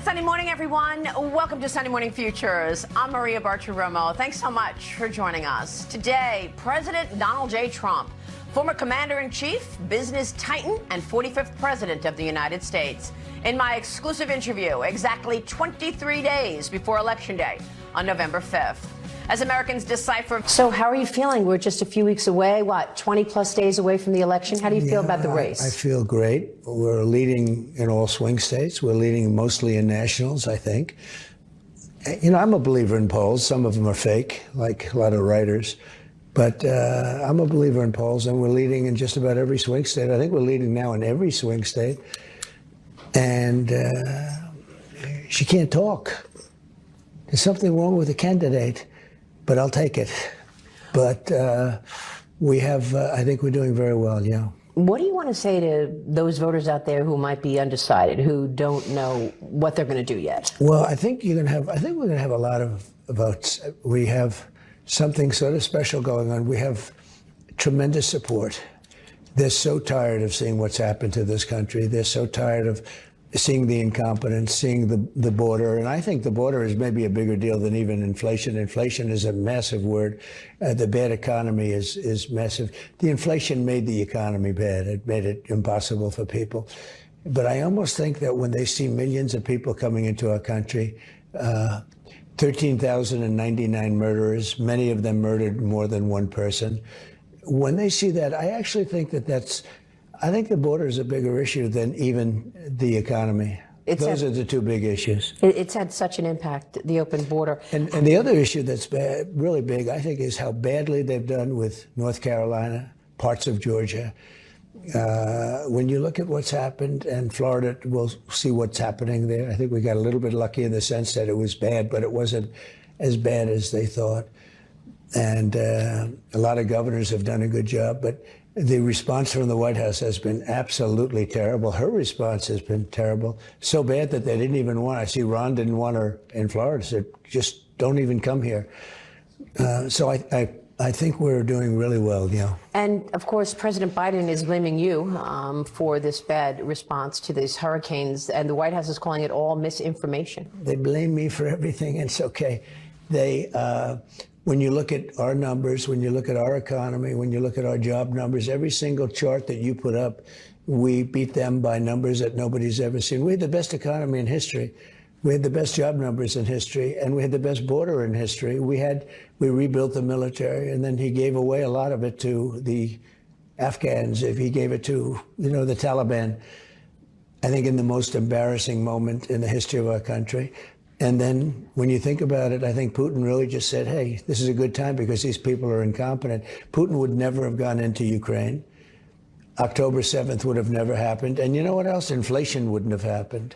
Sunday morning, everyone. Welcome to Sunday Morning Futures. I'm Maria Bartiromo. Thanks so much for joining us. Today, President Donald J. Trump, former Commander-in-Chief, business titan, and 45th President of the United States. In my exclusive interview, exactly 23 days before Election Day on November 5th. As Americans decipher. So how are you feeling? We're just a few weeks away, 20 plus days away from the election. How do you feel about the race? I feel great. We're leading in all swing states. We're leading mostly in nationals, I think. You know, I'm a believer in polls. Some of them are fake, like a lot of writers. But I'm a believer in polls, and we're leading in just about every swing state. I think we're leading now in every swing state. And she can't talk. There's something wrong with the candidate. But I'll take it. But we have, I think we're doing very well, yeah. What do you want to say to those voters out there who might be undecided, who don't know what they're going to do yet? Well, I think we're going to have a lot of votes. We have something sort of special going on. We have tremendous support. They're so tired of seeing what's happened to this country. They're so tired of seeing the incompetence, seeing the border. And I think the border is maybe a bigger deal than even inflation. Inflation is a massive word. The bad economy is massive. The inflation made the economy bad. It made it impossible for people. But I almost think that when they see millions of people coming into our country, 13,099 murderers, many of them murdered more than one person. When they see that, I actually think I think the border is a bigger issue than even the economy. Those are the two big issues. It's had such an impact, the open border. And the other issue that's really big, I think, is how badly they've done with North Carolina, parts of Georgia. When you look at what's happened, and Florida, we'll see what's happening there. I think we got a little bit lucky in the sense that it was bad, but it wasn't as bad as they thought. And a lot of governors have done a good job, but the response from the White House has been absolutely terrible. Her response has been terrible. So bad that they didn't even want, I see Ron didn't want her in Florida, said, just don't even come here. So I think we're doing really well, yeah. And of course, President Biden is blaming you for this bad response to these hurricanes, and the White House is calling it all misinformation. They blame me for everything, and it's okay. When you look at our numbers, when you look at our economy, when you look at our job numbers, every single chart that you put up, we beat them by numbers that nobody's ever seen. We had the best economy in history. We had the best job numbers in history, and we had the best border in history. We rebuilt the military, and then he gave away a lot of it to the Afghans. If he gave it to, the Taliban, I think in the most embarrassing moment in the history of our country. And then when you think about it, I think Putin really just said, hey, this is a good time because these people are incompetent. Putin would never have gone into Ukraine. October 7th would have never happened. And you know what else? Inflation wouldn't have happened.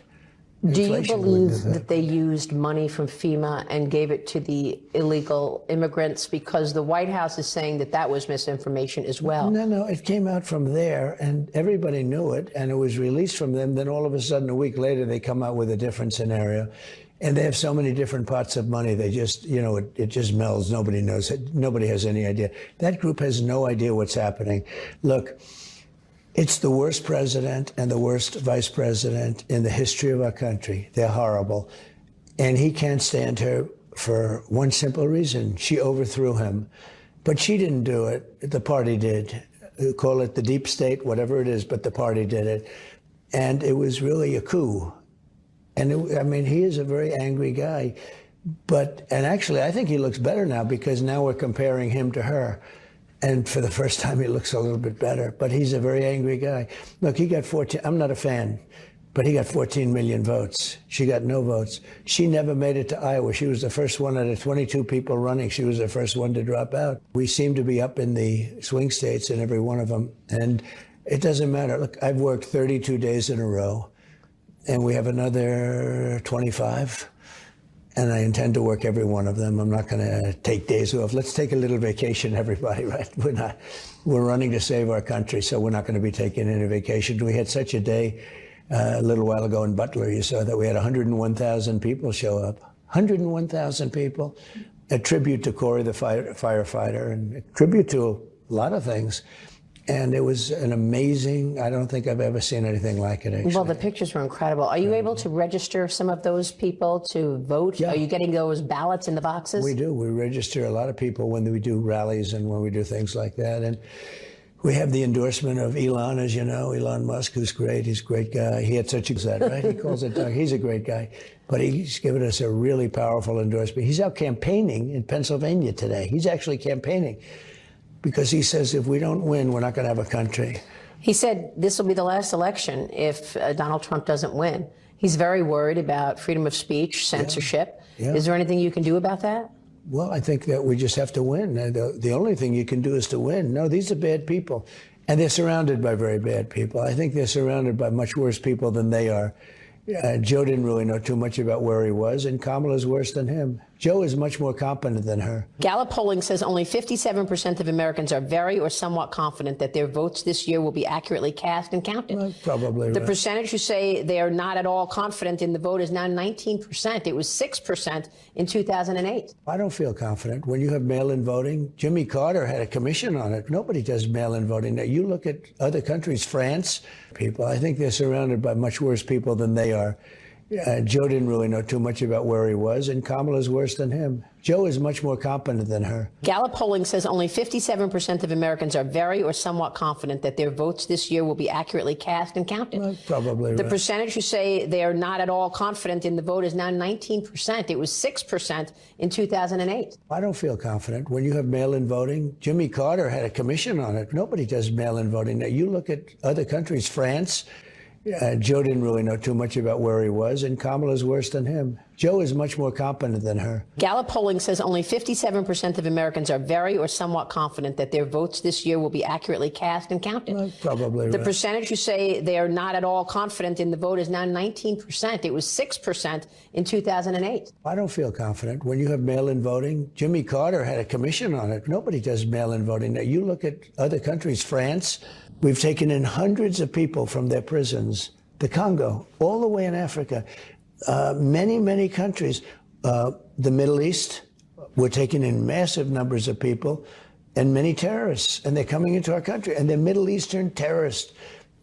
Do you believe that they used money from FEMA and gave it to the illegal immigrants? Because the White House is saying that that was misinformation as well. No, it came out from there, and everybody knew it, and it was released from them. Then all of a sudden, a week later, they come out with a different scenario. And they have so many different pots of money. They just, it just melds. Nobody knows it. Nobody has any idea. That group has no idea what's happening. Look, it's the worst president and the worst vice president in the history of our country. They're horrible. And he can't stand her for one simple reason. She overthrew him. But she didn't do it. The party did. Call it the deep state, whatever it is, but the party did it. And it was really a coup. And he is a very angry guy. And actually, I think he looks better now because now we're comparing him to her. And for the first time, he looks a little bit better. But he's a very angry guy. Look, he got 14, I'm not a fan, but he got 14 million votes. She got no votes. She never made it to Iowa. She was the first one out of 22 people running. She was the first one to drop out. We seem to be up in the swing states in every one of them. And it doesn't matter. Look, I've worked 32 days in a row. And we have another 25, and I intend to work every one of them. I'm not going to take days off. Let's take a little vacation, everybody, right? We're running to save our country, so we're not going to be taking any vacation. We had such a day a little while ago in Butler. You saw that we had 101,000 people show up. 101,000 people. A tribute to Corey, the firefighter, and a tribute to a lot of things. And it was an amazing, I don't think I've ever seen anything like it, actually. Well, the pictures were incredible. Are you able to register some of those people to vote? Yeah. Are you getting those ballots in the boxes? We do. We register a lot of people when we do rallies and when we do things like that. And we have the endorsement of Elon, as you know, Elon Musk, who's great. He's a great guy. He had such a that, right? He calls it Doug. He's a great guy. But he's given us a really powerful endorsement. He's out campaigning in Pennsylvania today. He's actually campaigning because he says if we don't win, we're not going to have a country. He said this will be the last election if Donald Trump doesn't win. He's very worried about freedom of speech, censorship. Yeah. Is there anything you can do about that? Well, I think that we just have to win. The only thing you can do is to win. No, these are bad people. And they're surrounded by very bad people. I think they're surrounded by much worse people than they are. Joe didn't really know too much about where he was, and Kamala's worse than him. Joe is much more competent than her. Gallup polling says only 57% of Americans are very or somewhat confident that their votes this year will be accurately cast and counted. Well, probably The right. percentage who say they are not at all confident in the vote is now 19%. It was 6% in 2008. I don't feel confident. When you have mail-in voting, Jimmy Carter had a commission on it. Nobody does mail-in voting. Now, you look at other countries, France, people, I think they're surrounded by much worse people than they are. Joe didn't really know too much about where he was, and Kamala's worse than him. Joe is much more competent than her. Gallup polling says only 57% of Americans are very or somewhat confident that their votes this year will be accurately cast and counted. Well, probably The right. percentage who say they are not at all confident in the vote is now 19%. It was 6% in 2008. I don't feel confident. When you have mail-in voting, Jimmy Carter had a commission on it. Nobody does mail-in voting. Now, you look at other countries, France, Joe didn't really know too much about where he was, and Kamala's worse than him. Joe is much more competent than her. Gallup polling says only 57% of Americans are very or somewhat confident that their votes this year will be accurately cast and counted. Well, probably The right. percentage who say they are not at all confident in the vote is now 19%. It was 6% in 2008. I don't feel confident. When you have mail-in voting, Jimmy Carter had a commission on it. Nobody does mail-in voting. Now, you look at other countries, France, we've taken in hundreds of people from their prisons, the Congo, all the way in Africa. Many countries, the Middle East, we're taking in massive numbers of people and many terrorists, and they're coming into our country, and they're Middle Eastern terrorists.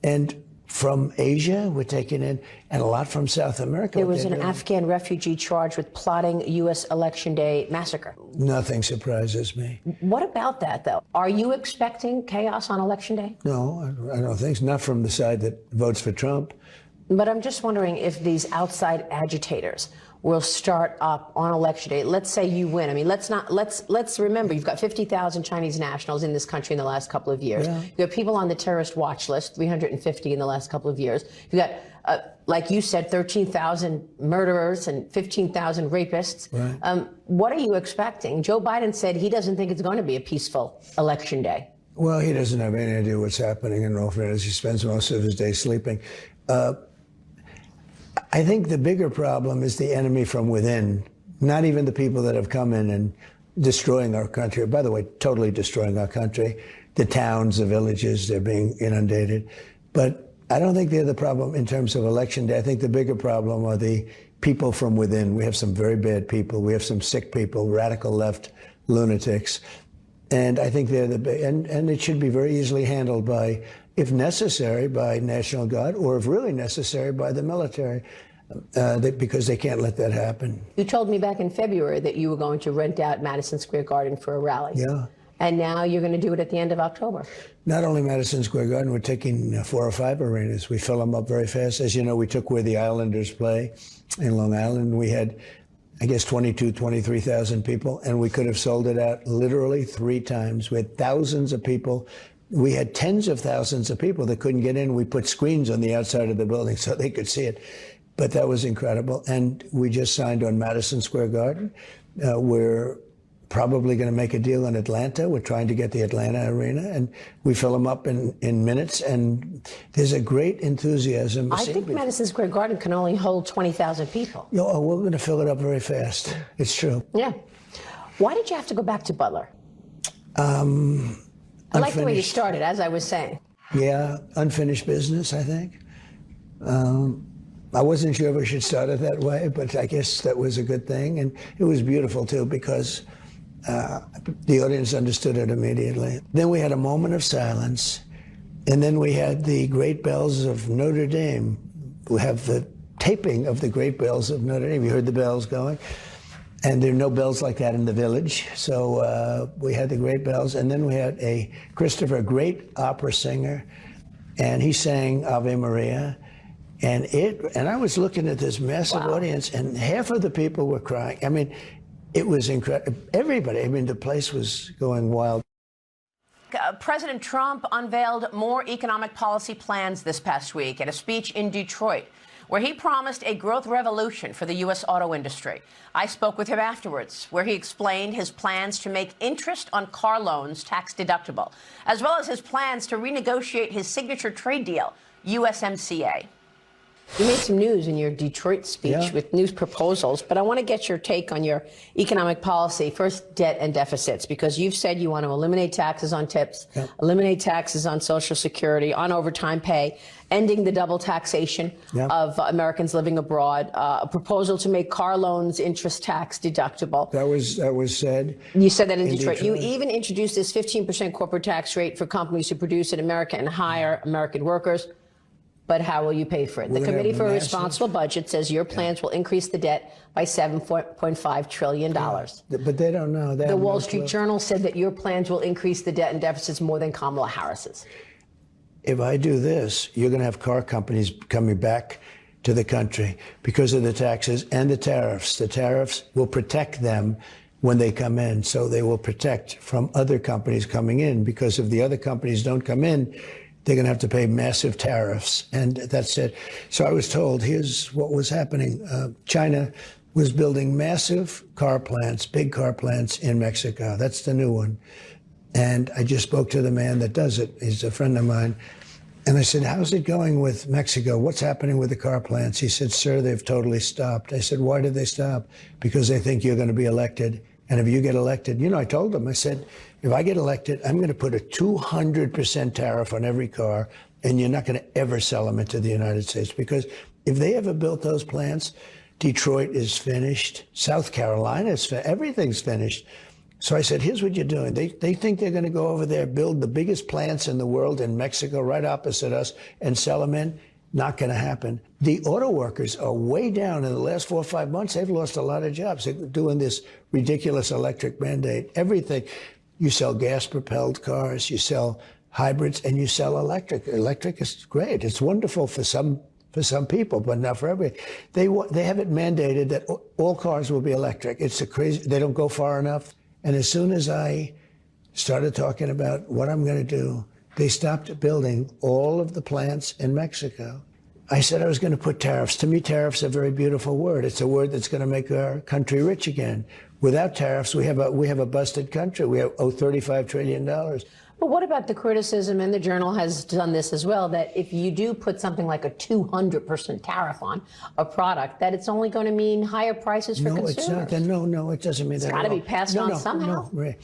And from Asia, we're taking in, and a lot from South America. There was an Afghan refugee charged with plotting U.S. Election Day massacre. Nothing surprises me. What about that, though? Are you expecting chaos on Election Day? No, I don't think so. Not from the side that votes for Trump. But I'm just wondering if these outside agitators will start up on Election Day. Let's say you win. I mean, let's remember, you've got 50,000 Chinese nationals in this country in the last couple of years. Yeah. You have people on the terrorist watch list, 350 in the last couple of years. You got, like you said, 13,000 murderers and 15,000 rapists. Right. What are you expecting? Joe Biden said he doesn't think it's going to be a peaceful Election Day. Well, he doesn't have any idea what's happening in all fairness. He spends most of his day sleeping. I think the bigger problem is the enemy from within, not even the people that have come in and destroying our country. By the way, totally destroying our country. The towns, the villages, they're being inundated. But I don't think they're the problem in terms of Election Day. I think the bigger problem are the people from within. We have some very bad people. We have some sick people, radical left lunatics. And I think they're and it should be very easily handled by, if necessary, by National Guard, or if really necessary, by the military, because they can't let that happen. You told me back in February that you were going to rent out Madison Square Garden for a rally. Yeah. And now you're going to do it at the end of October. Not only Madison Square Garden, we're taking 4 or 5 arenas. We fill them up very fast. As you know, we took where the Islanders play in Long Island. We had, I guess, 23,000 people, and we could have sold it out literally 3 times. We had thousands of people. We had tens of thousands of people that couldn't get in. We put screens on the outside of the building so they could see it. But that was incredible. And we just signed on Madison Square Garden. We're probably going to make a deal in Atlanta. We're trying to get the Atlanta arena, and we fill them up in minutes. And there's a great enthusiasm. I think Madison Square Garden can only hold 20,000 people. Oh, we're going to fill it up very fast. It's true. Yeah. Why did you have to go back to Butler? I like the way you started, as I was saying. Yeah, unfinished business, I think. I wasn't sure if I should start it that way, but I guess that was a good thing. And it was beautiful, too, because the audience understood it immediately. Then we had a moment of silence And then we had the Great Bells of Notre Dame. We have the taping of the Great Bells of Notre Dame. You heard the bells going? And there are no bells like that in the village. So we had the Great Bells. And then we had Christopher, a great opera singer, and he sang Ave Maria. And I was looking at this massive audience, and half of the people were crying. I mean, it was incredible. Everybody, I mean, the place was going wild. President Trump unveiled more economic policy plans this past week at a speech in Detroit, where he promised a growth revolution for the U.S. auto industry. I spoke with him afterwards, where he explained his plans to make interest on car loans tax deductible, as well as his plans to renegotiate his signature trade deal, USMCA. You made some news in your Detroit speech with new proposals, but I want to get your take on your economic policy. First, debt and deficits, because you've said you want to eliminate taxes on tips, eliminate taxes on Social Security, on overtime pay, ending the double taxation of Americans living abroad, a proposal to make car loans interest tax deductible. That was said. You said that in Detroit. You even introduced this 15% corporate tax rate for companies who produce in America and hire American workers. But how will you pay for it? The Committee for a Responsible Budget says your plans will increase the debt by $7.5 trillion. But they don't know. The Wall Street Journal said that your plans will increase the debt and deficits more than Kamala Harris's. If I do this, you're going to have car companies coming back to the country because of the taxes and the tariffs. The tariffs will protect them when they come in. So they will protect from other companies coming in, because if the other companies don't come in, they're going to have to pay massive tariffs. And that's it. So I was told, here's what was happening. China was building massive car plants, big car plants in Mexico. That's the new one. And I just spoke to the man that does it. He's a friend of mine. And I said, how's it going with Mexico? What's happening with the car plants? He said, sir, they've totally stopped. I said, why did they stop? Because they think you're going to be elected. And if you get elected, you know, I told them, I said, if I get elected, I'm going to put a 200% tariff on every car, and you're not going to ever sell them into the United States. Because if they ever built those plants, Detroit is finished, South Carolina is finished, everything's finished. So I said, here's what you're doing. They think they're going to go over there, build the biggest plants in the world in Mexico, right opposite us, and sell them in. Not going to happen. The auto workers are way down. In the last 4 or 5 months, they've lost a lot of jobs. They're doing this ridiculous electric mandate. Everything. You sell gas-propelled cars, you sell hybrids, and you sell electric. Electric is great. It's wonderful for some people, but not for everybody. They have it mandated that all cars will be electric. It's a crazy. They don't go far enough. And as soon as I started talking about what I'm going to do, they stopped building all of the plants in Mexico. I said I was going to put tariffs. To me, tariffs are a very beautiful word. It's a word that's going to make our country rich again. Without tariffs, we have a busted country. We owe $35 trillion. But what about the criticism, and the Journal has done this as well, that if you do put something like a 200% tariff on a product, that it's only going to mean higher prices for consumers? It's not. No, it doesn't mean that. It's got to be passed on somehow. No, Ray.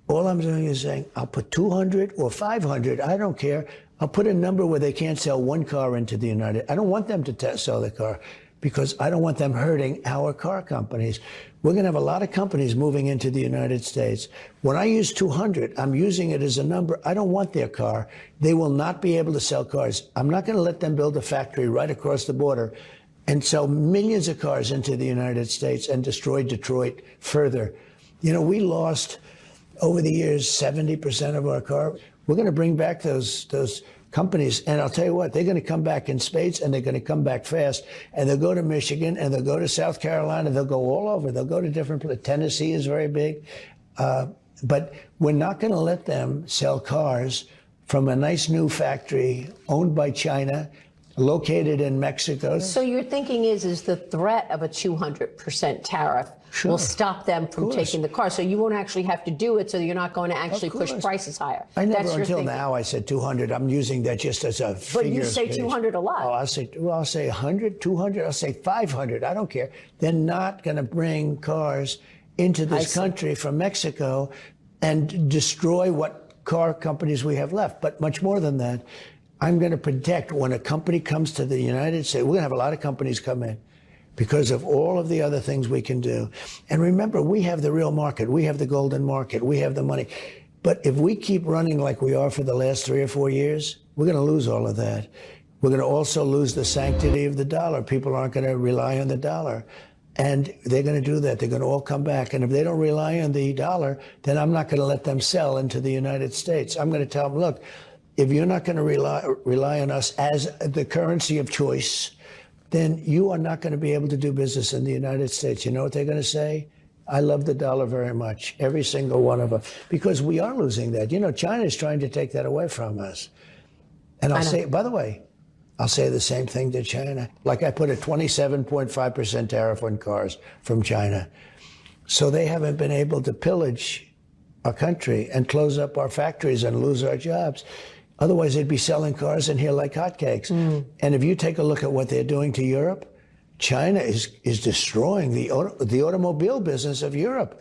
All I'm doing is saying, I'll put 200 or 500. I don't care. I'll put a number where they can't sell one car into the United. I don't want them to sell the car, because I don't want them hurting our car companies. We're going to have a lot of companies moving into the United States. When I use 200, I'm using it as a number. I don't want their car. They will not be able to sell cars. I'm not going to let them build a factory right across the border and sell millions of cars into the United States and destroy Detroit further. You know, we lost over the years 70% of our car. We're going to bring back those companies, and I'll tell you what, they're going to come back in spades, and they're going to come back fast, and they'll go to Michigan, and they'll go to South Carolina, they'll go all over. They'll go to different places. Tennessee is very big, but we're not going to let them sell cars from a nice new factory owned by China, located in Mexico. So your thinking is the threat of a 200% tariff will stop them from taking the car. So you won't actually have to do it, so you're not going to actually push prices higher. I never, until now, I said 200. I'm using that just as a figure. But you say 200 a lot. Oh, I'll say 100, 200, I'll say 500. I don't care. They're not going to bring cars into this country from Mexico and destroy what car companies we have left. But much more than that, I'm going to protect when a company comes to the United States. We're going to have a lot of companies come in because of all of the other things we can do. And remember, we have the real market. We have the golden market. We have the money. But if we keep running like we are for the last 3 or 4 years, we're going to lose all of that. We're going to also lose the sanctity of the dollar. People aren't going to rely on the dollar. And they're going to do that. They're going to all come back. And if they don't rely on the dollar, then I'm not going to let them sell into the United States. I'm going to tell them, look, if you're not going to rely on us as the currency of choice, then you are not going to be able to do business in the United States. You know what they're going to say? I love the dollar very much, every single one of them, because we are losing that. You know, China is trying to take that away from us. And I'll say, by the way, I'll say the same thing to China. Like I put a 27.5% tariff on cars from China. So they haven't been able to pillage our country and close up our factories and lose our jobs. Otherwise, they'd be selling cars in here like hotcakes. And if you take a look at what they're doing to Europe, China is destroying the automobile business of Europe.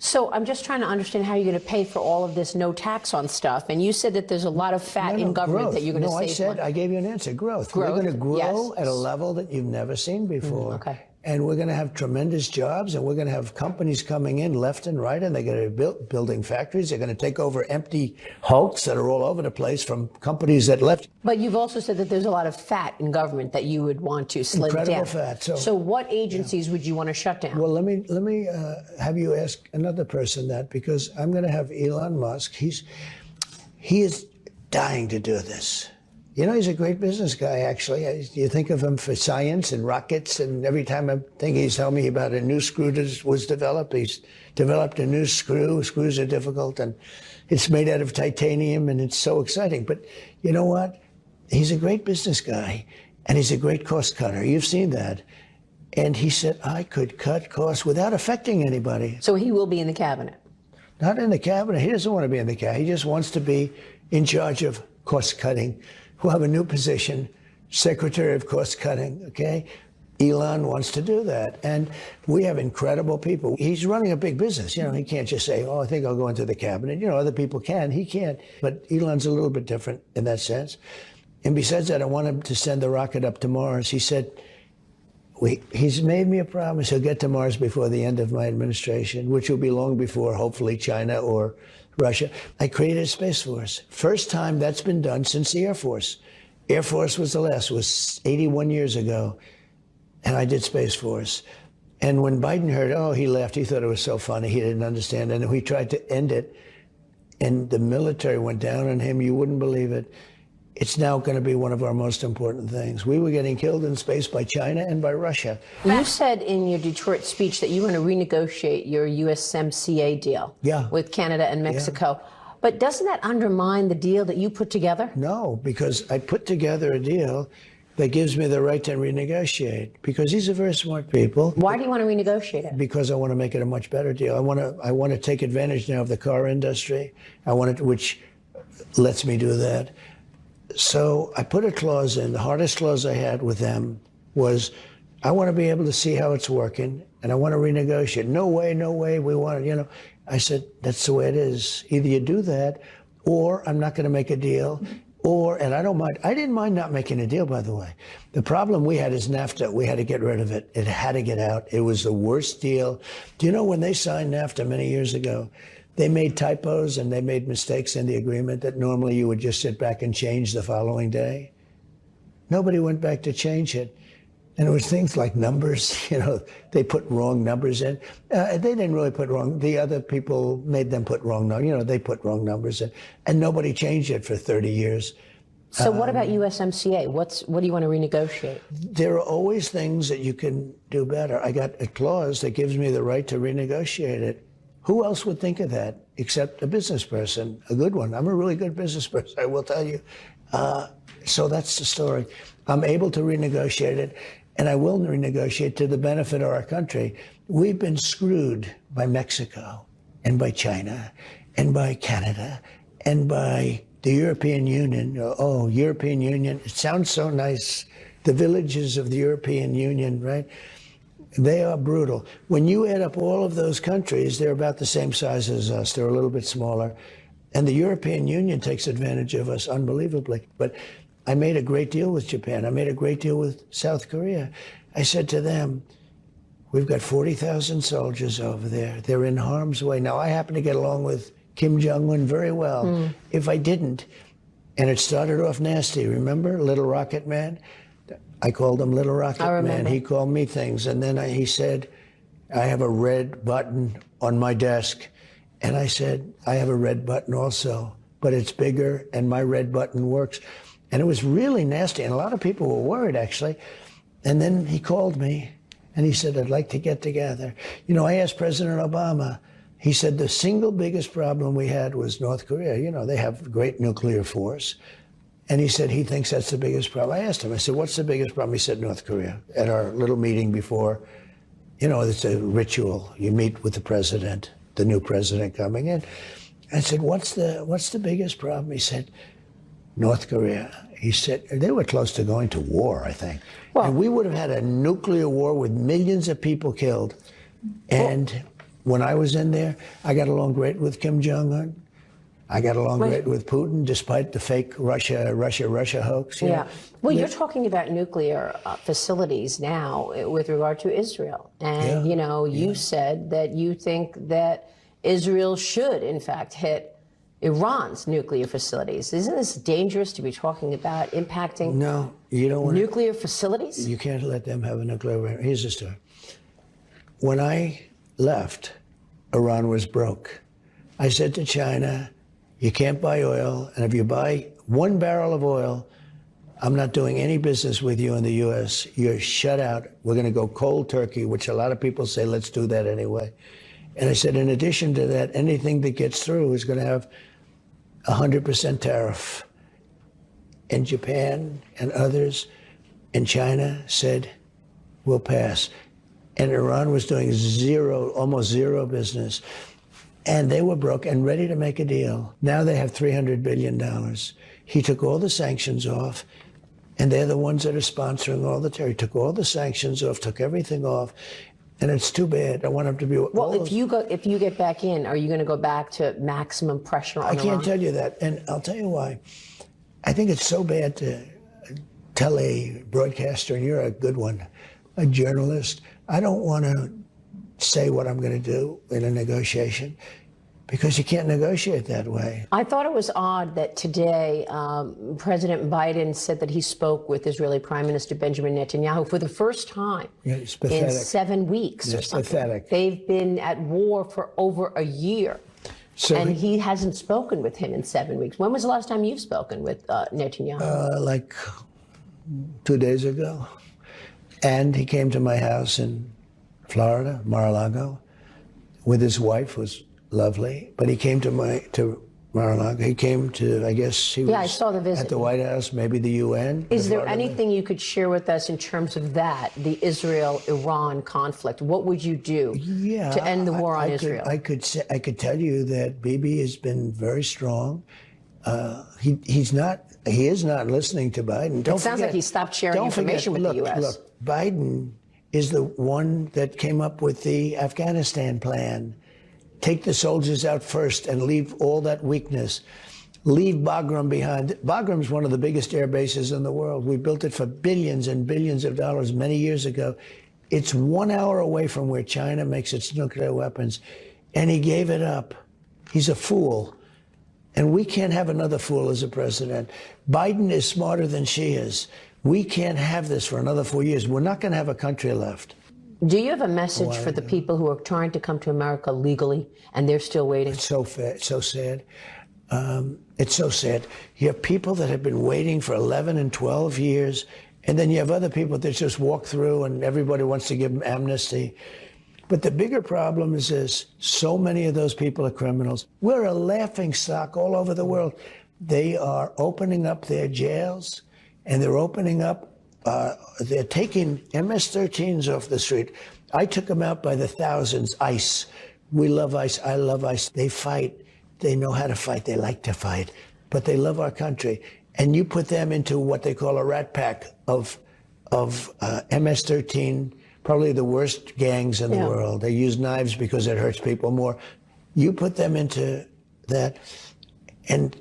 So I'm just trying to understand how you're going to pay for all of this no tax on stuff. And you said that there's a lot of fat in government growth. That you're going to save. No, I gave you an answer. Growth. We're going to grow at a level that you've never seen before. Okay. And we're going to have tremendous jobs, and we're going to have companies coming in left and right, and they're going to be building factories. They're going to take over empty hulks that are all over the place from companies that left. But you've also said that there's a lot of fat in government that you would want to slim down. Incredible fat. So what agencies would you want to shut down? Well, let me have you ask another person that, because I'm going to have Elon Musk. He is dying to do this. You know, he's a great business guy, actually. You think of him for science and rockets, and every time I think he's telling me about a new screw that was developed, he's developed a new screw. Screws are difficult, and it's made out of titanium, and it's so exciting. But you know what? He's a great business guy, and he's a great cost cutter. You've seen that. And he said, I could cut costs without affecting anybody. So he will be in the cabinet? Not in the cabinet. He doesn't want to be in the cabinet. He just wants to be in charge of cost cutting. We'll have a new position, Secretary of Cost Cutting, okay? Elon wants to do that. And we have incredible people. He's running a big business. You know, he can't just say, oh, I think I'll go into the cabinet. You know, other people can. He can't. But Elon's a little bit different in that sense. And besides that, I want him to send the rocket up to Mars. He said, he's made me a promise he'll get to Mars before the end of my administration, which will be long before, hopefully, China or Russia. I created a Space Force. First time that's been done since the Air Force. Air Force was the last, was 81 years ago. And I did Space Force. And when Biden heard, oh, he left, he thought it was so funny, he didn't understand. And we tried to end it, and the military went down on him. You wouldn't believe it. It's now going to be one of our most important things. We were getting killed in space by China and by Russia. You said in your Detroit speech that you want to renegotiate your USMCA deal with Canada and Mexico. Yeah. But doesn't that undermine the deal that you put together? No, because I put together a deal that gives me the right to renegotiate, because these are very smart people. Why do you want to renegotiate it? Because I want to make it a much better deal. I want to take advantage now of the car industry. Which lets me do that. So I put a clause in. The hardest clause I had with them was, I want to be able to see how it's working, and I want to renegotiate. No way, we want it, you know. I said, that's the way it is. Either you do that, or I'm not going to make a deal, and I don't mind. I didn't mind not making a deal, by the way. The problem we had is NAFTA. We had to get rid of it. It had to get out. It was the worst deal. Do you know when they signed NAFTA many years ago, they made typos and they made mistakes in the agreement that normally you would just sit back and change the following day? Nobody went back to change it. And it was things like numbers, you know, they put wrong numbers in. They didn't really put wrong. The other people made them put wrong numbers. You know, they put wrong numbers in. And nobody changed it for 30 years. So what about USMCA? What do you want to renegotiate? There are always things that you can do better. I got a clause that gives me the right to renegotiate it. Who else would think of that except a business person, a good one? I'm a really good business person, I will tell you. So that's the story. I'm able to renegotiate it, and I will renegotiate to the benefit of our country. We've been screwed by Mexico and by China and by Canada and by the European Union. Oh, European Union, it sounds so nice. The villages of the European Union, right? They are brutal. When you add up all of those countries, they're about the same size as us. They're a little bit smaller. And the European Union takes advantage of us unbelievably. But I made a great deal with Japan. I made a great deal with South Korea. I said to them, we've got 40,000 soldiers over there. They're in harm's way. Now, I happen to get along with Kim Jong-un very well. If I didn't, and it started off nasty, remember Little Rocket Man? I called him Little Rocket Man. He called me things. And then he said, I have a red button on my desk. And I said, I have a red button also, but it's bigger and my red button works. And it was really nasty. And a lot of people were worried, actually. And then he called me and he said, I'd like to get together. You know, I asked President Obama, he said the single biggest problem we had was North Korea. You know, they have great nuclear force. And he said he thinks that's the biggest problem. I asked him, I said, what's the biggest problem? He said, North Korea. At our little meeting before, you know, it's a ritual. You meet with the president, the new president coming in. I said, what's the biggest problem? He said, North Korea. He said, they were close to going to war, I think. Well, and we would have had a nuclear war with millions of people killed. And when I was in there, I got along great with Kim Jong-un. I got along great with Putin, despite the fake Russia hoax. Yeah. Well, you're talking about nuclear facilities now with regard to Israel. And, you know, you said that you think that Israel should, in fact, hit Iran's nuclear facilities. Isn't this dangerous to be talking about impacting you don't nuclear facilities? You can't let them have a nuclear weapon. Here's the story. When I left, Iran was broke. I said to China, you can't buy oil, and if you buy 1 barrel of oil, I'm not doing any business with you in the U.S. You're shut out. We're going to go cold turkey, which a lot of people say, let's do that anyway. And I said, in addition to that, anything that gets through is going to have 100% tariff. And Japan and others and China said, we'll pass. And Iran was doing almost zero business. And they were broke and ready to make a deal. Now they have $300 billion. He took all the sanctions off, and they're the ones that are sponsoring all the terror. He took all the sanctions off, took everything off, and it's too bad. I want him to be... Well, if you get back in, are you going to go back to maximum pressure on Iran? I can't tell you that, and I'll tell you why. I think it's so bad to tell a broadcaster, and you're a good one, a journalist, I don't want to say what I'm going to do in a negotiation, because you can't negotiate that way. I thought it was odd that today President Biden said that he spoke with Israeli Prime Minister Benjamin Netanyahu for the first time in 7 weeks or something. Pathetic. They've been at war for over a year. And he hasn't spoken with him in 7 weeks. When was the last time you've spoken with Netanyahu? Like 2 days ago. And he came to my house in Florida, Mar-a-Lago, with his wife, was lovely. But he came to Mar-a-Lago. He came to, I guess he was I saw the visit. At the White House, maybe the UN. Is there anything you could share with us in terms of that, the Israel-Iran conflict? What would you do to end the war on Israel? I could tell you that Bibi has been very strong. He is not listening to Biden. It sounds like he stopped sharing information with the U.S. Look, Biden is the one that came up with the Afghanistan plan. Take the soldiers out first and leave all that weakness. Leave Bagram behind. Bagram's one of the biggest air bases in the world. We built it for billions and billions of dollars many years ago. It's 1 hour away from where China makes its nuclear weapons, and he gave it up. He's a fool. And we can't have another fool as a president. Biden is smarter than she is. We can't have this for another 4 years. We're not going to have a country left. Do you have a message for the people who are trying to come to America legally and they're still waiting? It's so sad. It's so sad. You have people that have been waiting for 11 and 12 years, and then you have other people that just walk through and everybody wants to give them amnesty. But the bigger problem is this: so many of those people are criminals. We're a laughing stock all over the world. They are opening up their jails, and they're opening up, they're taking MS-13s off the street. I took them out by the thousands. ICE. We love ICE. I love ICE. They fight. They know how to fight. They like to fight. But they love our country. And you put them into what they call a rat pack of MS-13, probably the worst gangs in the world. They use knives because it hurts people more. You put them into that, And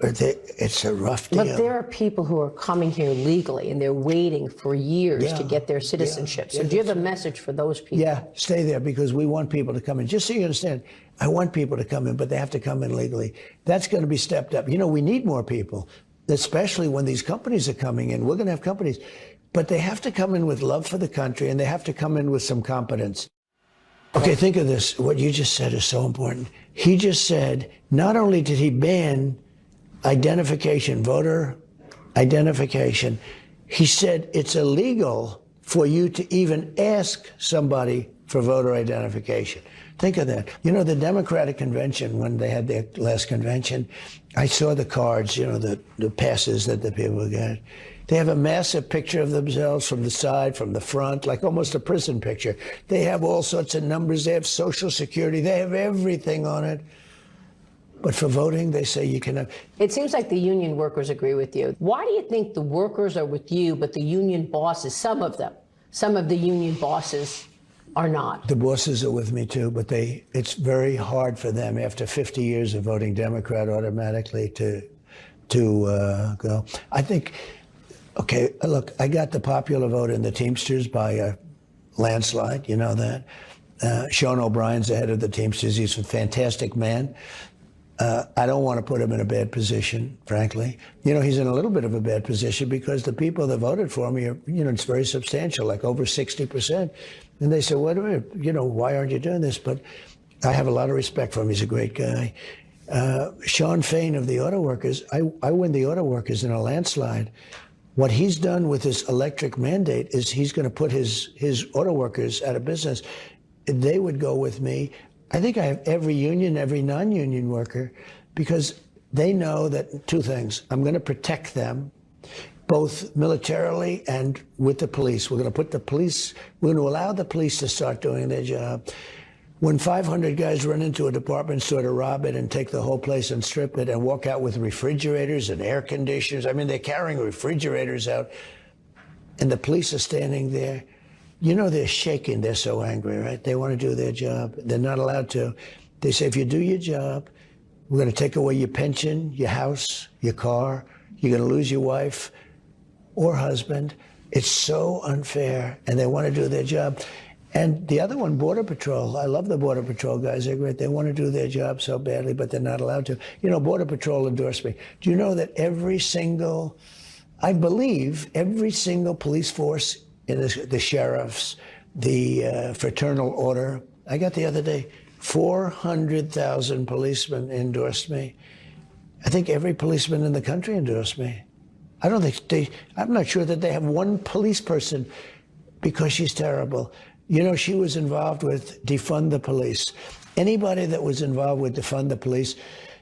it's a rough deal. But there are people who are coming here legally and they're waiting for years to get their citizenship. So do you have a message for those people? Yeah, stay there, because we want people to come in. Just so you understand, I want people to come in, but they have to come in legally. That's going to be stepped up. You know, we need more people, especially when these companies are coming in. We're going to have companies, but they have to come in with love for the country, and they have to come in with some competence. Okay, think of this. What you just said is so important. He just said, not only did he ban identification, voter identification, he said it's illegal for you to even ask somebody for voter identification. Think of that. You know, the Democratic convention, when they had their last convention, I saw the cards, you know, the passes that the people get. They have a massive picture of themselves from the side, from the front, like almost a prison picture. They have all sorts of numbers. They have Social Security. They have everything on it. But for voting, they say you cannot. It seems like the union workers agree with you. Why do you think the workers are with you, but the union bosses, some of the union bosses are not? The bosses are with me too, but it's very hard for them after 50 years of voting Democrat automatically to go. I think, okay, look, I got the popular vote in the Teamsters by a landslide, you know that. Sean O'Brien's the head of the Teamsters. He's a fantastic man. I don't want to put him in a bad position, frankly. You know, he's in a little bit of a bad position because the people that voted for me are, you know, it's very substantial, like over 60%. And they said, wait a minute, you know, why aren't you doing this? But I have a lot of respect for him. He's a great guy. Sean Fain of the auto workers, I win the auto workers in a landslide. What he's done with this electric mandate is he's going to put his auto workers out of business. They would go with me. I think I have every union, every non-union worker, because they know that two things. I'm going to protect them, both militarily and with the police. We're going to allow the police to start doing their job. When 500 guys run into a department store to rob it and take the whole place and strip it and walk out with refrigerators and air conditioners, I mean, they're carrying refrigerators out, and the police are standing there. You know, they're shaking. They're so angry, right? They want to do their job. They're not allowed to. They say, if you do your job, we're going to take away your pension, your house, your car. You're going to lose your wife or husband. It's so unfair, and they want to do their job. And the other one, Border Patrol. I love the Border Patrol guys. They're great. They want to do their job so badly, but they're not allowed to. You know, Border Patrol endorsed me. Do you know that I believe every single police force in the sheriffs, the fraternal order. I got the other day, 400,000 policemen endorsed me. I think every policeman in the country endorsed me. I'm not sure that they have one police person because she's terrible. You know, she was involved with defund the police. Anybody that was involved with defund the police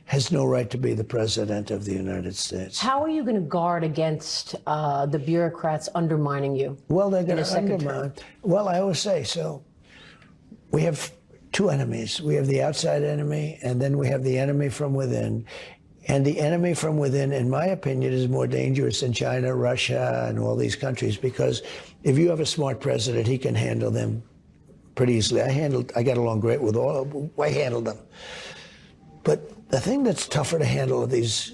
has no right to be the president of the United States. How are you going to guard against the bureaucrats undermining you? Well, they're going to undermine. Well, I always say, so we have two enemies. We have the outside enemy, and then we have the enemy from within. And the enemy from within, in my opinion, is more dangerous than China, Russia, and all these countries, because if you have a smart president, he can handle them pretty easily. I got along great with all of them. I handled them. But the thing that's tougher to handle are these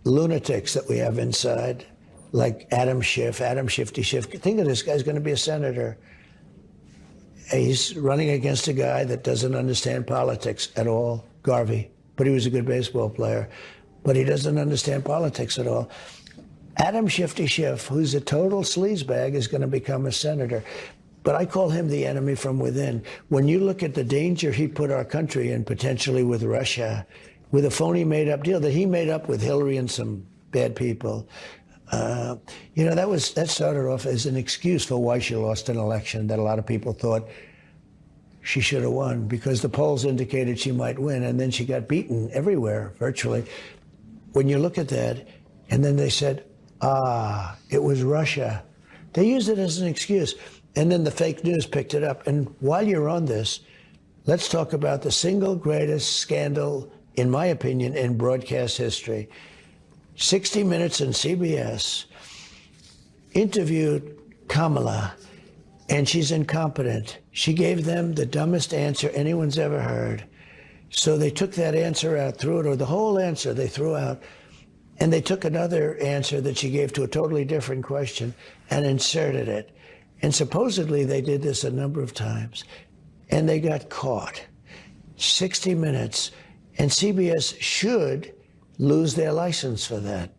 lunatics that we have inside, like Adam Shifty Schiff. Think of this guy's going to be a senator. He's running against a guy that doesn't understand politics at all, Garvey. But he was a good baseball player. But he doesn't understand politics at all. Adam Shifty Schiff, who's a total sleazebag, is going to become a senator. But I call him the enemy from within. When you look at the danger he put our country in, potentially with Russia, with a phony made-up deal that he made up with Hillary and some bad people, you know, that started off as an excuse for why she lost an election that a lot of people thought she should have won, because the polls indicated she might win, and then she got beaten everywhere, virtually. When you look at that, and then they said, it was Russia. They used it as an excuse. And then the fake news picked it up. And while you're on this, let's talk about the single greatest scandal, in my opinion, in broadcast history. 60 Minutes and CBS interviewed Kamala, and she's incompetent. She gave them the dumbest answer anyone's ever heard. So they took that answer out, threw it, or the whole answer they threw out, and they took another answer that she gave to a totally different question and inserted it. And supposedly they did this a number of times, and they got caught. 60 Minutes, and CBS should lose their license for that.